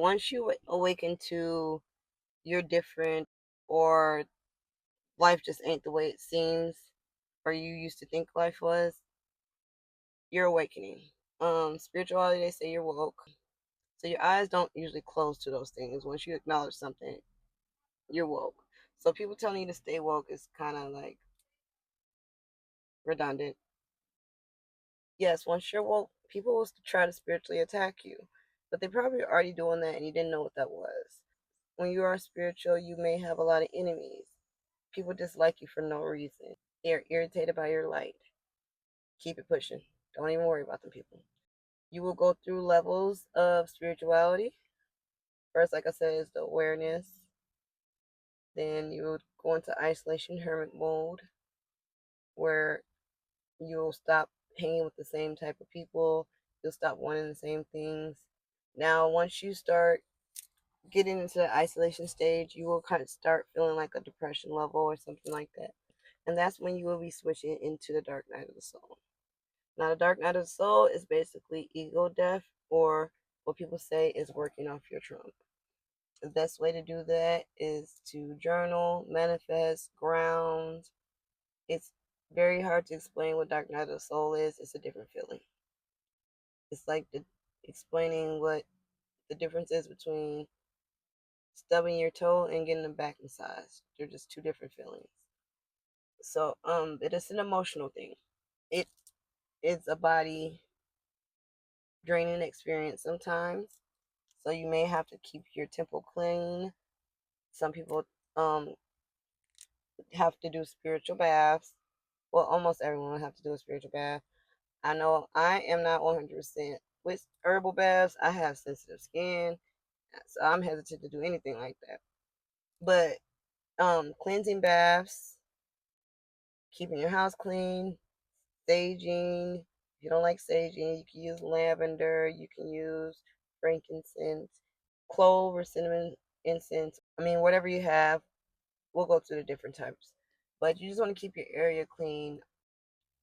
Once you awaken to you're different, or life just ain't the way it seems, or you used to think life was, you're awakening. Spirituality, they say you're woke. So your eyes don't usually close to those things. Once you acknowledge something, you're woke. So people telling you to stay woke is kind of like redundant. Yes, once you're woke, people will try to spiritually attack you, but they probably already doing that and you didn't know what that was. When you are spiritual, you may have a lot of enemies. People dislike you for no reason. They're irritated by your light. Keep it pushing. Don't even worry about them people. You will go through levels of spirituality. First, like I said, is the awareness. Then you will go into isolation hermit mode, where you'll stop hanging with the same type of people. You'll stop wanting the same things. Now, once you start getting into the isolation stage, you will kind of start feeling like a depression level or something like that. And that's when you will be switching into the dark night of the soul. Now, the dark night of the soul is basically ego death, or what people say is working off your trauma. The best way to do that is to journal, manifest, ground. It's very hard to explain what dark night of the soul is. It's a different feeling. It's like explaining what the difference is between stubbing your toe and getting a back massage. They're just two different feelings. So it is an emotional thing. It is a body draining experience sometimes. So you may have to keep your temple clean. Some people um have to do spiritual baths. Well, almost everyone will have to do a spiritual bath. I know I am not 100% with herbal baths. I have sensitive skin, so I'm hesitant to do anything like that. But cleansing baths, keeping your house clean, saging. If you don't like saging, you can use lavender. You can use frankincense, clove or cinnamon incense. I mean, whatever you have, we'll go through the different types. But you just want to keep your area clean.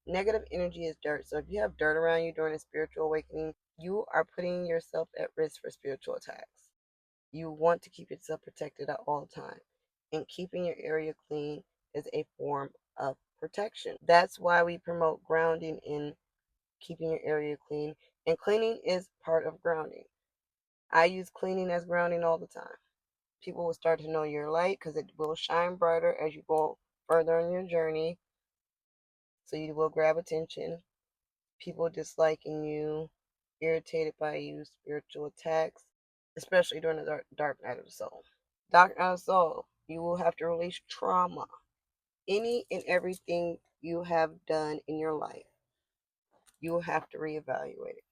Negative energy is dirt. So if you have dirt around you during a spiritual awakening, you are putting yourself at risk for spiritual attacks. You want to keep yourself protected at all times. And keeping your area clean is a form of protection. That's why we promote grounding in keeping your area clean. And cleaning is part of grounding. I use cleaning as grounding all the time. People will start to know your light because it will shine brighter as you go further on your journey. So you will grab attention. People disliking you, irritated by you, spiritual attacks, especially during the dark night of the soul. Dark night of the soul, you will have to release trauma. Any and everything you have done in your life, you will have to reevaluate it.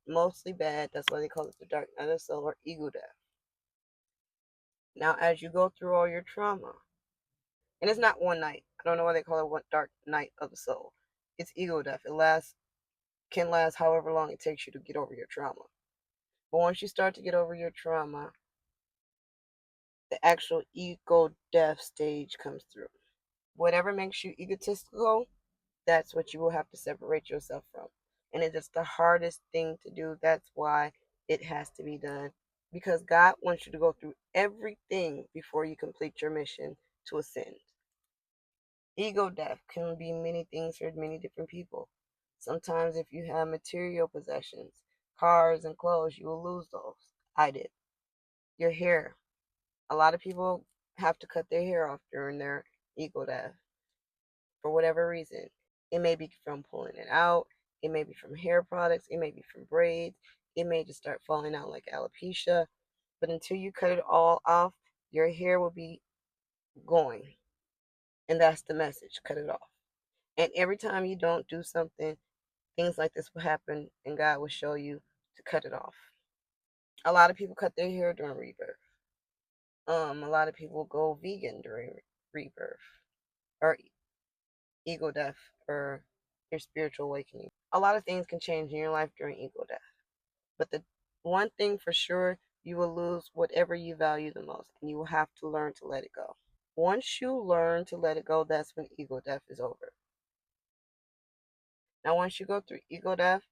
Mostly bad, that's why they call it the dark night of the soul or ego death. Now, as you go through all your trauma, and it's not one night. I don't know why they call it one dark night of the soul. It's ego death. Can last however long it takes you to get over your trauma. But once you start to get over your trauma, the actual ego death stage comes through. Whatever makes you egotistical, that's what you will have to separate yourself from. And it is the hardest thing to do. That's why it has to be done. Because God wants you to go through everything before you complete your mission to ascend. Ego death can be many things for many different people. Sometimes, if you have material possessions, cars and clothes, you will lose those. I did. Your hair. A lot of people have to cut their hair off during their ego death for whatever reason. It may be from pulling it out, it may be from hair products, it may be from braids, it may just start falling out like alopecia. But until you cut it all off, your hair will be going. And that's the message, cut it off. And every time you don't do something, things like this will happen, and God will show you to cut it off. A lot of people cut their hair during rebirth. A lot of people go vegan during rebirth or ego death or your spiritual awakening. A lot of things can change in your life during ego death. But the one thing for sure, you will lose whatever you value the most, and you will have to learn to let it go. Once you learn to let it go, that's when ego death is over. Now, once you go through ego death,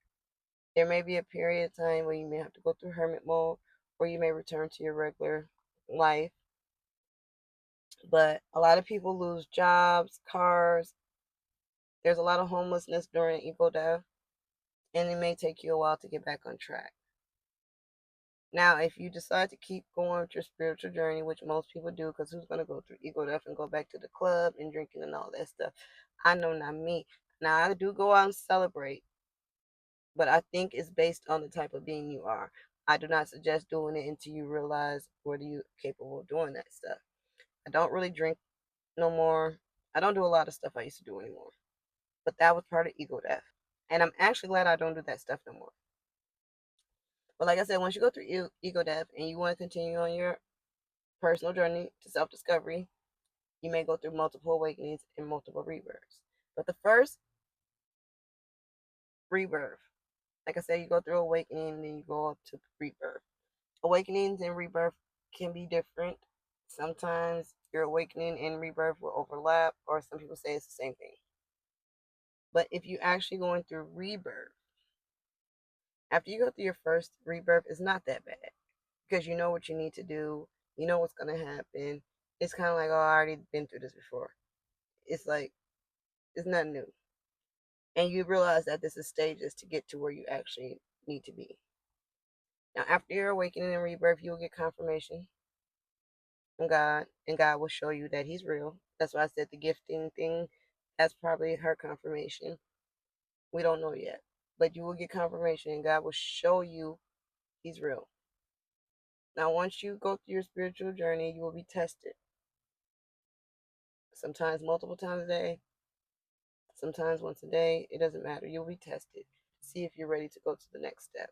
there may be a period of time where you may have to go through hermit mode, or you may return to your regular life. But a lot of people lose jobs, cars. There's a lot of homelessness during ego death, and it may take you a while to get back on track. Now, if you decide to keep going with your spiritual journey, which most people do, because who's going to go through ego death and go back to the club and drinking and all that stuff? I know not me. Now, I do go out and celebrate, but I think it's based on the type of being you are. I do not suggest doing it until you realize whether you're capable of doing that stuff. I don't really drink no more. I don't do a lot of stuff I used to do anymore. But that was part of ego death. And I'm actually glad I don't do that stuff no more. But like I said, once you go through ego death and you want to continue on your personal journey to self discovery, you may go through multiple awakenings and multiple rebirths. But the first rebirth, like I said, you go through awakening and then you go up to rebirth. Awakenings and rebirth can be different. Sometimes your awakening and rebirth will overlap, or some people say it's the same thing. But if you actually going through rebirth, after you go through your first rebirth, it's not that bad because you know what you need to do, you know what's gonna happen. It's kind of like, oh, I already been through this before. It's like it's nothing new, and you realize that this is stages to get to where you actually need to be. Now, after your awakening and rebirth, you will get confirmation from God, and God will show you that He's real. That's why I said the gifting thing. That's probably her confirmation. We don't know yet, but you will get confirmation, and God will show you He's real. Now, once you go through your spiritual journey, you will be tested. Sometimes multiple times a day, sometimes once a day. It doesn't matter. You'll be tested to see if you're ready to go to the next step.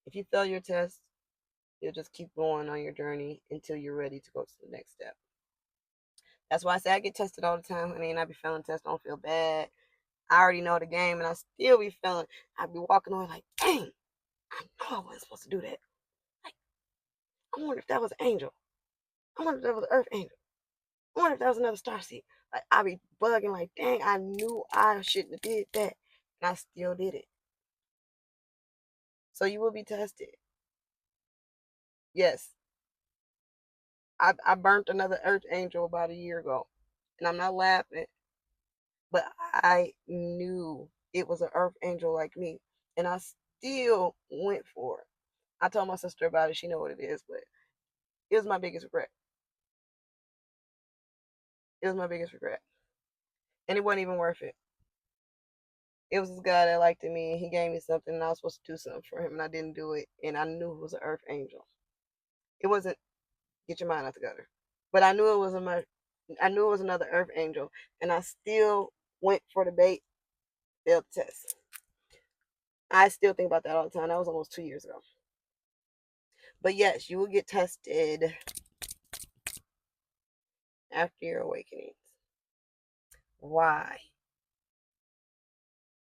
If you fail your test, you'll just keep going on your journey until you're ready to go to the next step. That's why I say I get tested all the time. I mean, I be failing tests, don't feel bad. I already know the game, and I still be failing. I be walking away like, dang, I know I wasn't supposed to do that. Like, I wonder if that was an angel. I wonder if that was an earth angel. I wonder if that was another star seed. Like, I be bugging like, dang, I knew I shouldn't have did that, and I still did it. So you will be tested. Yes, I burnt another earth angel about a year ago, and I'm not laughing, but I knew it was an earth angel like me, and I still went for it. I told my sister about it. She know what it is, but it was my biggest regret. It was my biggest regret, and it wasn't even worth it. It was this guy that liked me, and he gave me something, and I was supposed to do something for him, and I didn't do it, and I knew it was an earth angel. It wasn't. Get your mind out the gutter. But I knew it was I knew it was another earth angel, and I still went for the bait, failed the test. I still think about that all the time. That was almost 2 years ago. But yes, you will get tested after your awakenings. Why?